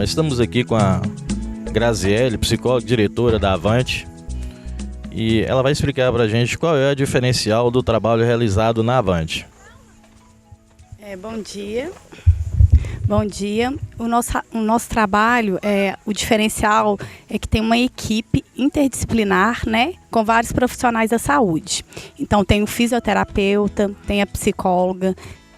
estamos aqui com a Graziele, psicóloga e diretora da Avante, e ela vai explicar para a gente qual é o diferencial do trabalho realizado na Avante. Bom dia. Bom dia. O nosso trabalho, o diferencial é que tem uma equipe interdisciplinar, né, com vários profissionais da saúde. Então tem o fisioterapeuta, tem a psicóloga,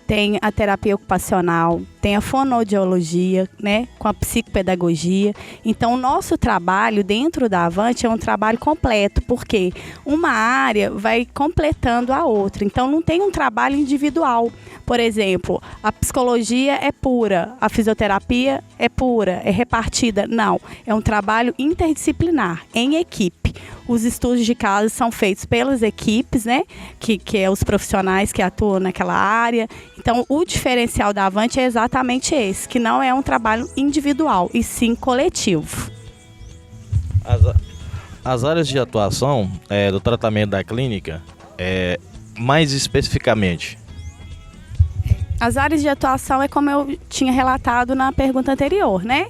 tem a terapia ocupacional, tem a fonoaudiologia, né, com a psicopedagogia. Então, o nosso trabalho dentro da Avante é um trabalho completo, porque uma área vai completando a outra. Então, não tem um trabalho individual. Por exemplo, a psicologia é pura, a fisioterapia é pura, é repartida. Não, é um trabalho interdisciplinar, em equipe. Os estudos de caso são feitos pelas equipes, né, que é os profissionais que atuam naquela área. Então, o diferencial da Avante é exatamente esse, que não é um trabalho individual, e sim coletivo. As áreas de atuação do tratamento da clínica, mais especificamente? As áreas de atuação é como eu tinha relatado na pergunta anterior, né?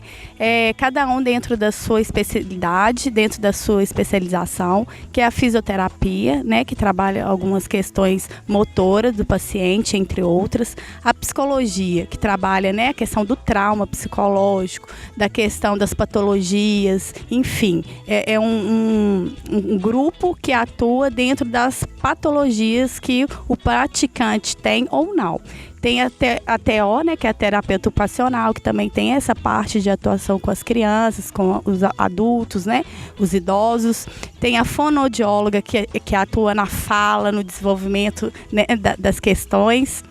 Cada um dentro da sua especialidade, dentro da sua especialização, que é a fisioterapia, né? Que trabalha algumas questões motoras do paciente, entre outras. A psicologia, que trabalha, né, a questão do trauma psicológico, da questão das patologias, enfim. É um grupo que atua dentro das patologias que o praticante tem ou não. Tem a TO, né, que é a terapeuta ocupacional, que também tem essa parte de atuação com as crianças, com os adultos, né, os idosos. Tem a fonoaudióloga, que atua na fala, no desenvolvimento, né, das questões.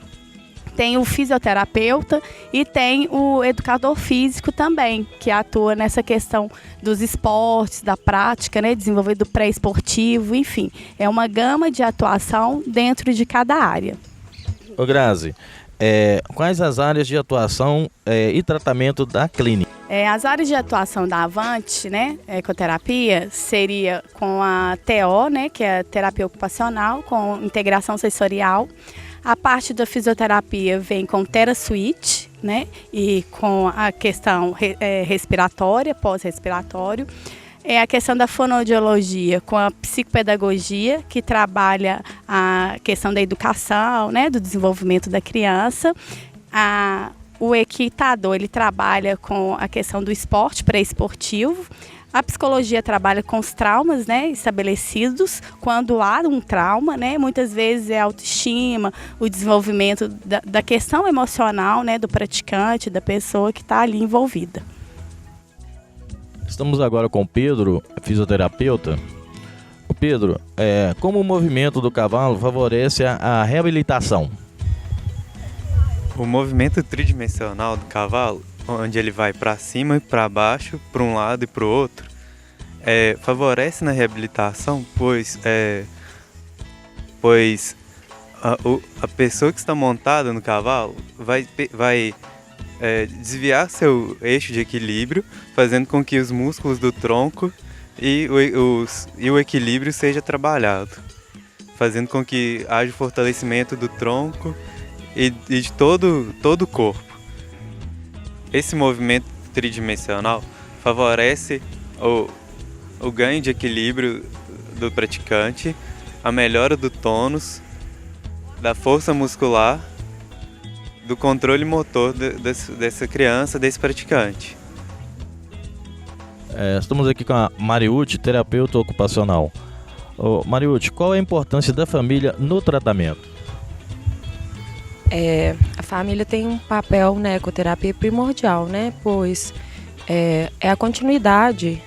Tem o fisioterapeuta e tem o educador físico também, que atua nessa questão dos esportes, da prática, né, desenvolver do pré-esportivo, enfim. É uma gama de atuação dentro de cada área. Ô Grazi, quais as áreas de atuação e tratamento da clínica? As áreas de atuação da Avante, né, ecoterapia, seria com a TO, né, que é a terapia ocupacional, com integração sensorial. A parte da fisioterapia vem com TheraSuite, né, e com a questão respiratória, pós-respiratório. É a questão da fonoaudiologia com a psicopedagogia, que trabalha a questão da educação, né, do desenvolvimento da criança. O equitador, ele trabalha com a questão do esporte pré-esportivo. A psicologia trabalha com os traumas, né, estabelecidos quando há um trauma, né, muitas vezes é a autoestima, o desenvolvimento da questão emocional, né, do praticante, da pessoa que está ali envolvida. Estamos agora com o Pedro, fisioterapeuta. O Pedro, como o movimento do cavalo favorece a reabilitação? O movimento tridimensional do cavalo, onde ele vai para cima e para baixo, para um lado e para o outro, favorece na reabilitação, pois a pessoa que está montada no cavalo vai desviar seu eixo de equilíbrio, fazendo com que os músculos do tronco e o equilíbrio seja trabalhado, fazendo com que haja o fortalecimento do tronco e de todo o corpo. Esse movimento tridimensional favorece o ganho de equilíbrio do praticante, a melhora do tônus, da força muscular, do controle motor dessa criança, desse praticante. Estamos aqui com a Mariute, terapeuta ocupacional. Mariute, qual é a importância da família no tratamento? A família tem um papel na ecoterapia primordial, né? Pois é a continuidade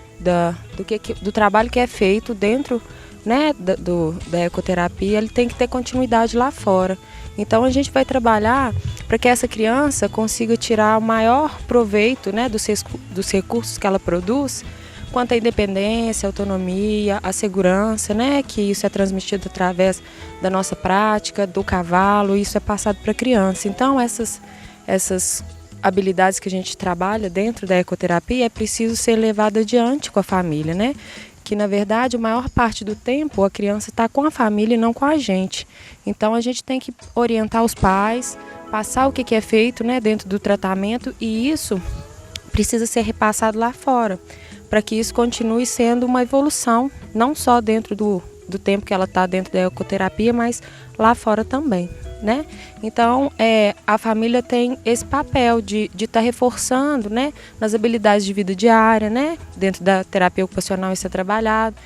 do trabalho que é feito dentro, né, da ecoterapia. Ele tem que ter continuidade lá fora. Então a gente vai trabalhar para que essa criança consiga tirar o maior proveito, né, dos recursos que ela produz, quanto à independência, a autonomia, a segurança, né, que isso é transmitido através da nossa prática, do cavalo, e isso é passado para a criança. Então essas habilidades que a gente trabalha dentro da ecoterapia é preciso ser levada adiante com a família, né? Que na verdade a maior parte do tempo a criança está com a família e não com a gente. Então a gente tem que orientar os pais, passar o que é feito, né, dentro do tratamento, e isso precisa ser repassado lá fora, para que isso continue sendo uma evolução, não só dentro do tempo que ela está dentro da ecoterapia, mas lá fora também, né? Então, a família tem esse papel de estar reforçando, né, nas habilidades de vida diária, né? Dentro da terapia ocupacional isso é trabalhado,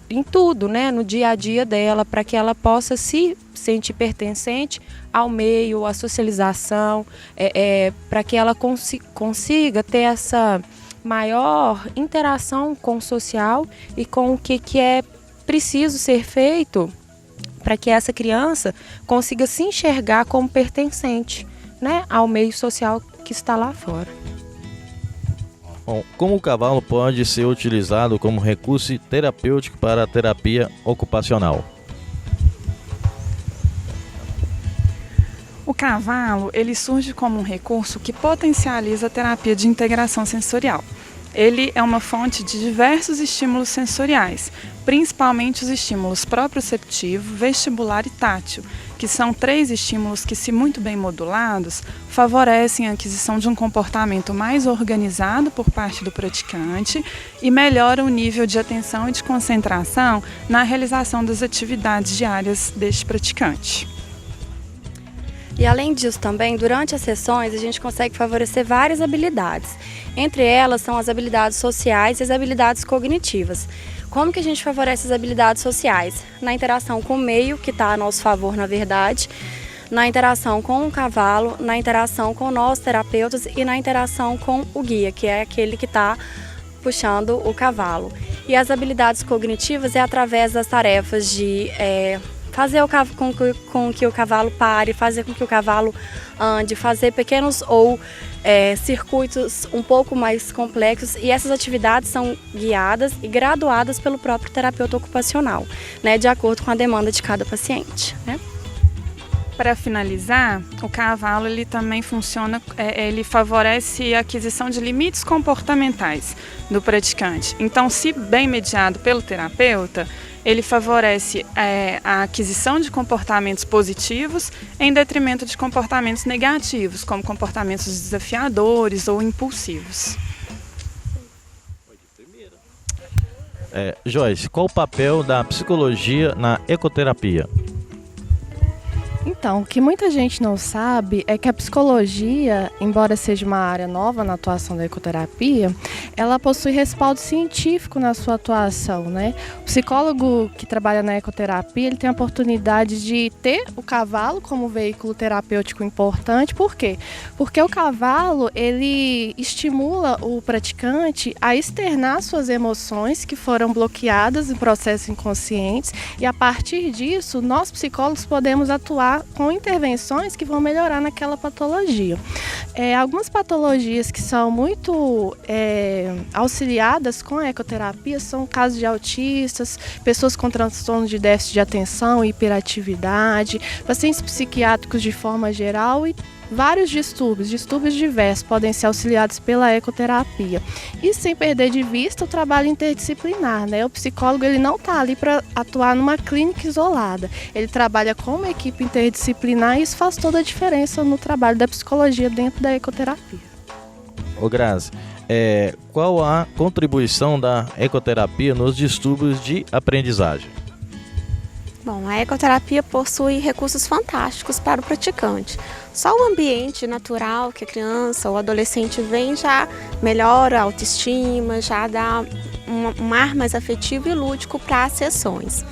em tudo, né, no dia a dia dela, para que ela possa se sentir pertencente ao meio, à socialização, para que ela consiga ter essa maior interação com o social e com o que é preciso ser feito para que essa criança consiga se enxergar como pertencente, né, ao meio social que está lá fora. Bom, como o cavalo pode ser utilizado como recurso terapêutico para a terapia ocupacional? O cavalo, ele surge como um recurso que potencializa a terapia de integração sensorial. Ele é uma fonte de diversos estímulos sensoriais, principalmente os estímulos proprioceptivo, vestibular e tátil, que são 3 estímulos que, se muito bem modulados, favorecem a aquisição de um comportamento mais organizado por parte do praticante e melhoram o nível de atenção e de concentração na realização das atividades diárias deste praticante. E além disso também, durante as sessões, a gente consegue favorecer várias habilidades. Entre elas são as habilidades sociais e as habilidades cognitivas. Como que a gente favorece as habilidades sociais? Na interação com o meio, que está a nosso favor, na verdade, na interação com o cavalo, na interação com nós, terapeutas, e na interação com o guia, que é aquele que está puxando o cavalo. E as habilidades cognitivas é através das tarefas de fazer com que o cavalo pare, fazer com que o cavalo ande, fazer pequenos ou circuitos um pouco mais complexos, e essas atividades são guiadas e graduadas pelo próprio terapeuta ocupacional, né, de acordo com a demanda de cada paciente, né? Para finalizar, o cavalo ele também funciona, ele favorece a aquisição de limites comportamentais do praticante. Então, se bem mediado pelo terapeuta, ele favorece a aquisição de comportamentos positivos em detrimento de comportamentos negativos, como comportamentos desafiadores ou impulsivos. Joyce, qual o papel da psicologia na ecoterapia? Então, o que muita gente não sabe é que a psicologia, embora seja uma área nova na atuação da ecoterapia, ela possui respaldo científico na sua atuação, né? O psicólogo que trabalha na ecoterapia, ele tem a oportunidade de ter o cavalo como veículo terapêutico importante. Por quê? Porque o cavalo, ele estimula o praticante a externar suas emoções que foram bloqueadas em processos inconscientes, e a partir disso, nós psicólogos podemos atuar com intervenções que vão melhorar naquela patologia. Algumas patologias que são muito auxiliadas com a ecoterapia são casos de autistas, pessoas com transtorno de déficit de atenção e hiperatividade, pacientes psiquiátricos de forma geral, e vários distúrbios diversos podem ser auxiliados pela ecoterapia. E sem perder de vista o trabalho interdisciplinar, né? O psicólogo ele não está ali para atuar numa clínica isolada. Ele trabalha com uma equipe interdisciplinar, e isso faz toda a diferença no trabalho da psicologia dentro da ecoterapia. Ô Grazi, qual a contribuição da ecoterapia nos distúrbios de aprendizagem? Bom, a ecoterapia possui recursos fantásticos para o praticante. Só o ambiente natural que a criança ou adolescente vem já melhora a autoestima, já dá um ar mais afetivo e lúdico para as sessões.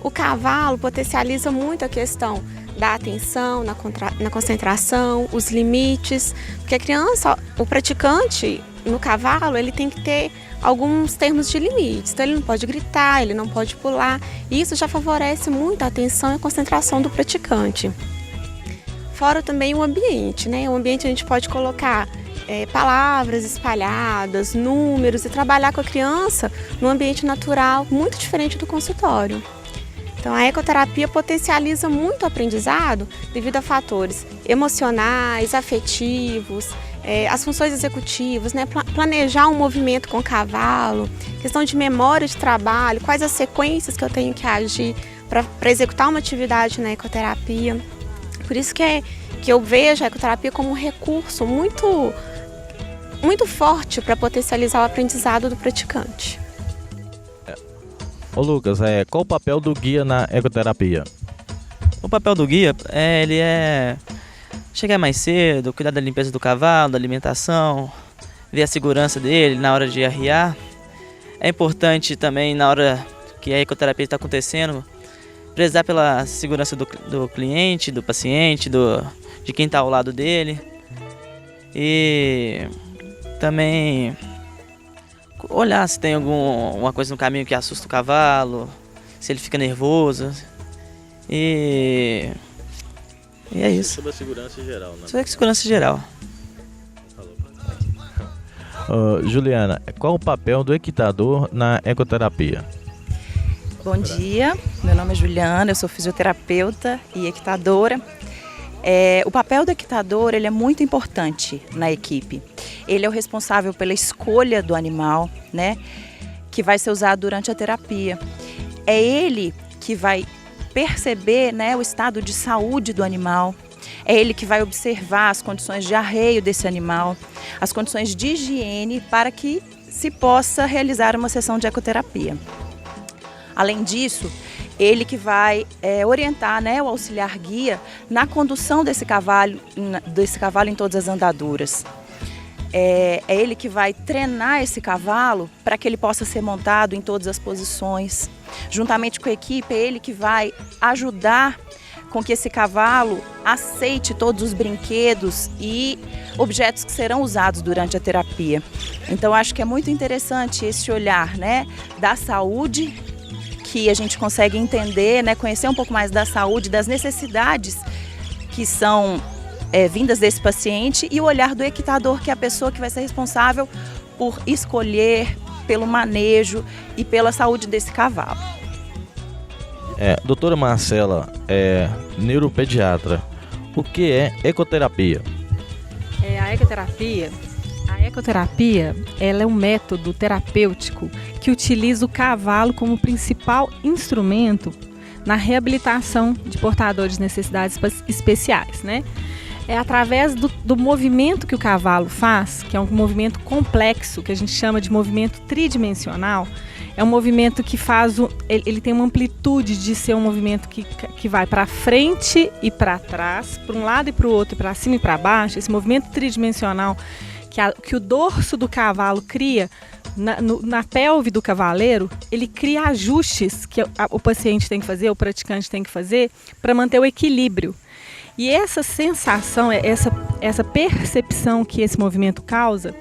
O cavalo potencializa muito a questão da atenção, na concentração, os limites, porque a criança, o praticante no cavalo, ele tem que ter alguns termos de limites, então ele não pode gritar, ele não pode pular, e isso já favorece muito a atenção e a concentração do praticante. Fora também o ambiente, né? O ambiente a gente pode colocar palavras espalhadas, números, e trabalhar com a criança num ambiente natural, muito diferente do consultório. Então a ecoterapia potencializa muito o aprendizado devido a fatores emocionais, afetivos, as funções executivas, né? Planejar um movimento com o cavalo, questão de memória de trabalho, quais as sequências que eu tenho que agir para executar uma atividade na ecoterapia. Por isso que eu vejo a ecoterapia como um recurso muito muito forte para potencializar o aprendizado do praticante. Ô Lucas, qual o papel do guia na ecoterapia? O papel do guia ele é chegar mais cedo, cuidar da limpeza do cavalo, da alimentação, ver a segurança dele na hora de arriar. É importante também, na hora que a ecoterapia está acontecendo, prezar pela segurança do cliente, do paciente, de quem está ao lado dele. E também olhar se tem alguma coisa no caminho que assusta o cavalo, se ele fica nervoso. E é isso. Sobre a segurança geral, né? Sobre a segurança geral. Juliana, qual o papel do equitador na ecoterapia? Bom dia, meu nome é Juliana, eu sou fisioterapeuta e equitadora. O papel do equitador ele é muito importante na equipe. Ele é o responsável pela escolha do animal, né, que vai ser usado durante a terapia. É ele que vai perceber, né, o estado de saúde do animal. É ele que vai observar as condições de arreio desse animal, as condições de higiene para que se possa realizar uma sessão de ecoterapia. Além disso, ele que vai orientar, né, o auxiliar guia na condução desse cavalo em todas as andaduras. É ele que vai treinar esse cavalo para que ele possa ser montado em todas as posições. Juntamente com a equipe, é ele que vai ajudar com que esse cavalo aceite todos os brinquedos e objetos que serão usados durante a terapia. Então, acho que é muito interessante esse olhar, né, da saúde, que a gente consegue entender, né, conhecer um pouco mais da saúde, das necessidades que são vindas desse paciente, e o olhar do equitador, que é a pessoa que vai ser responsável por escolher, pelo manejo e pela saúde desse cavalo. Doutora Marcela, neuropediatra, o que é ecoterapia? A ecoterapia ela é um método terapêutico que utiliza o cavalo como principal instrumento na reabilitação de portadores de necessidades especiais, né? É através do movimento que o cavalo faz, que é um movimento complexo, que a gente chama de movimento tridimensional. É um movimento que ele tem uma amplitude de ser um movimento que vai para frente e para trás, para um lado e para o outro, para cima e para baixo. Esse movimento tridimensional que o dorso do cavalo cria na pelve do cavaleiro, ele cria ajustes que o paciente tem que fazer, o praticante tem que fazer, para manter o equilíbrio. E essa sensação, essa percepção que esse movimento causa,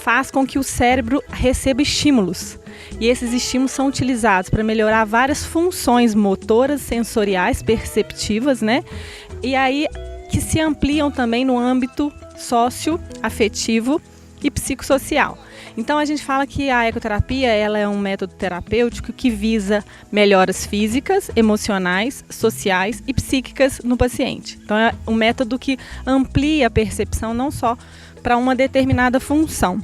faz com que o cérebro receba estímulos. E esses estímulos são utilizados para melhorar várias funções motoras, sensoriais, perceptivas, né? E aí que se ampliam também no âmbito socioafetivo e psicossocial. Então a gente fala que a ecoterapia ela é um método terapêutico que visa melhoras físicas, emocionais, sociais e psíquicas no paciente. Então é um método que amplia a percepção não só para uma determinada função.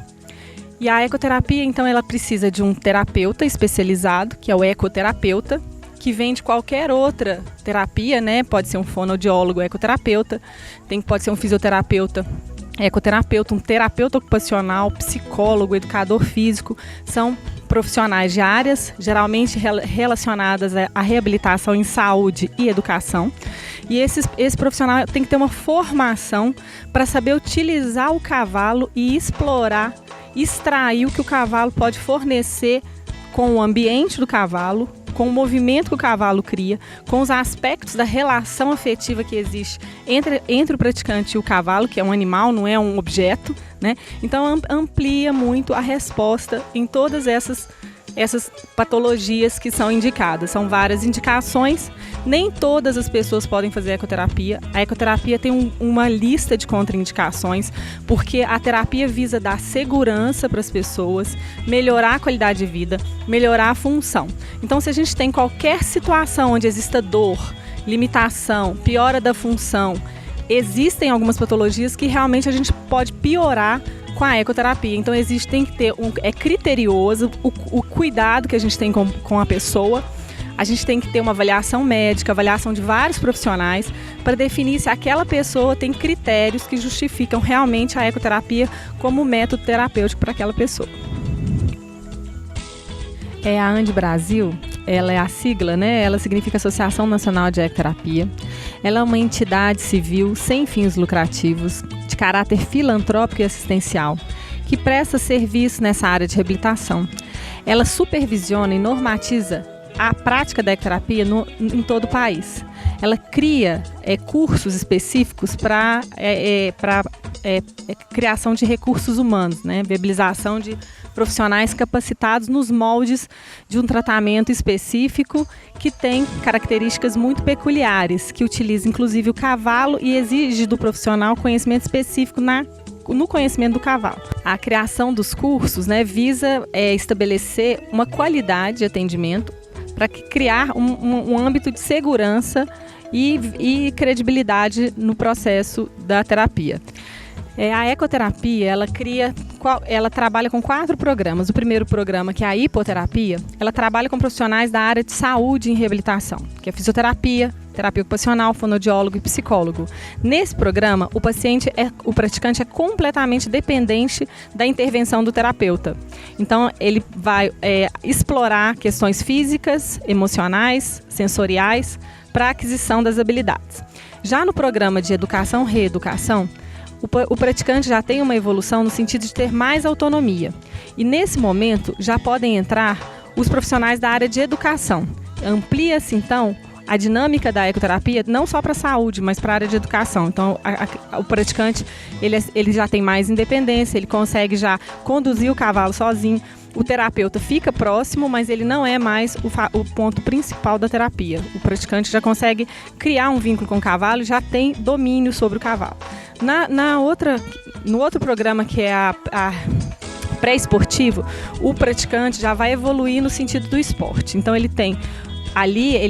E a ecoterapia, então, ela precisa de um terapeuta especializado, que é o ecoterapeuta, que vem de qualquer outra terapia, né? Pode ser um fonoaudiólogo ecoterapeuta, pode ser um fisioterapeuta ecoterapeuta, um terapeuta ocupacional, psicólogo, educador físico. São profissionais de áreas geralmente relacionadas à reabilitação em saúde e educação. E esse profissional tem que ter uma formação para saber utilizar o cavalo e extrair o que o cavalo pode fornecer com o ambiente do cavalo, com o movimento que o cavalo cria, com os aspectos da relação afetiva que existe entre o praticante e o cavalo, que é um animal, não é um objeto, né? Então amplia muito a resposta em todas essas patologias que são indicadas. São várias indicações, nem todas as pessoas podem fazer ecoterapia. A ecoterapia tem uma lista de contraindicações, porque a terapia visa dar segurança para as pessoas, melhorar a qualidade de vida, melhorar a função. Então, se a gente tem qualquer situação onde exista dor, limitação, piora da função, existem algumas patologias que realmente a gente pode piorar com a ecoterapia. Então tem que ter criterioso o cuidado que a gente tem com a pessoa, a gente tem que ter uma avaliação médica, avaliação de vários profissionais, para definir se aquela pessoa tem critérios que justificam realmente a ecoterapia como método terapêutico para aquela pessoa. A ANDE Brasil, ela é a sigla, né? Ela significa Associação Nacional de Ecoterapia. Ela é uma entidade civil sem fins lucrativos, de caráter filantrópico e assistencial, que presta serviço nessa área de reabilitação. Ela supervisiona e normatiza a prática da ecoterapia em todo o país. Ela cria cursos específicos para criação de recursos humanos, né? Viabilização de profissionais capacitados nos moldes de um tratamento específico que tem características muito peculiares, que utiliza inclusive o cavalo e exige do profissional conhecimento específico no conhecimento do cavalo. A criação dos cursos, né, visa estabelecer uma qualidade de atendimento para criar um âmbito de segurança e credibilidade no processo da terapia. A ecoterapia, ela trabalha com 4 programas. O primeiro programa, que é a hipoterapia, ela trabalha com profissionais da área de saúde e reabilitação, que é fisioterapia, terapia ocupacional, fonoaudiólogo e psicólogo. Nesse programa, o praticante é completamente dependente da intervenção do terapeuta. Então, ele vai explorar questões físicas, emocionais, sensoriais, para a aquisição das habilidades. Já no programa de educação-reeducação, o praticante já tem uma evolução no sentido de ter mais autonomia. E nesse momento já podem entrar os profissionais da área de educação. Amplia-se então a dinâmica da ecoterapia não só para a saúde, mas para a área de educação. Então o praticante ele já tem mais independência, ele consegue já conduzir o cavalo sozinho. O terapeuta fica próximo, mas ele não é mais o ponto principal da terapia. O praticante já consegue criar um vínculo com o cavalo e já tem domínio sobre o cavalo. No outro programa, que é a pré-esportivo, o praticante já vai evoluir no sentido do esporte. Então ele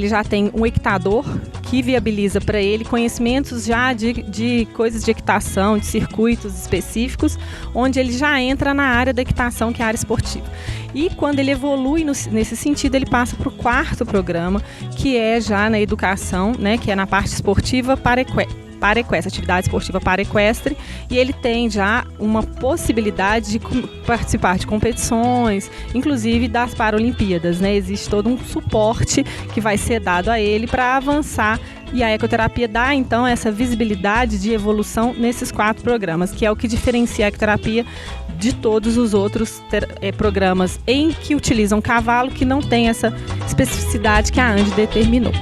já tem um equitador que viabiliza para ele conhecimentos já de coisas de equitação, de circuitos específicos, onde ele já entra na área da equitação, que é a área esportiva. E quando ele evolui nesse sentido, ele passa para o 4º programa, que é já na educação, né, que é na parte esportiva para equestre, atividade esportiva para equestre, e ele tem já uma possibilidade de participar de competições, inclusive das Paralimpíadas, né? Existe todo um suporte que vai ser dado a ele para avançar, e a ecoterapia dá então essa visibilidade de evolução nesses 4 programas, que é o que diferencia a ecoterapia de todos os outros programas em que utilizam cavalo, que não tem essa especificidade que a ANDE determinou.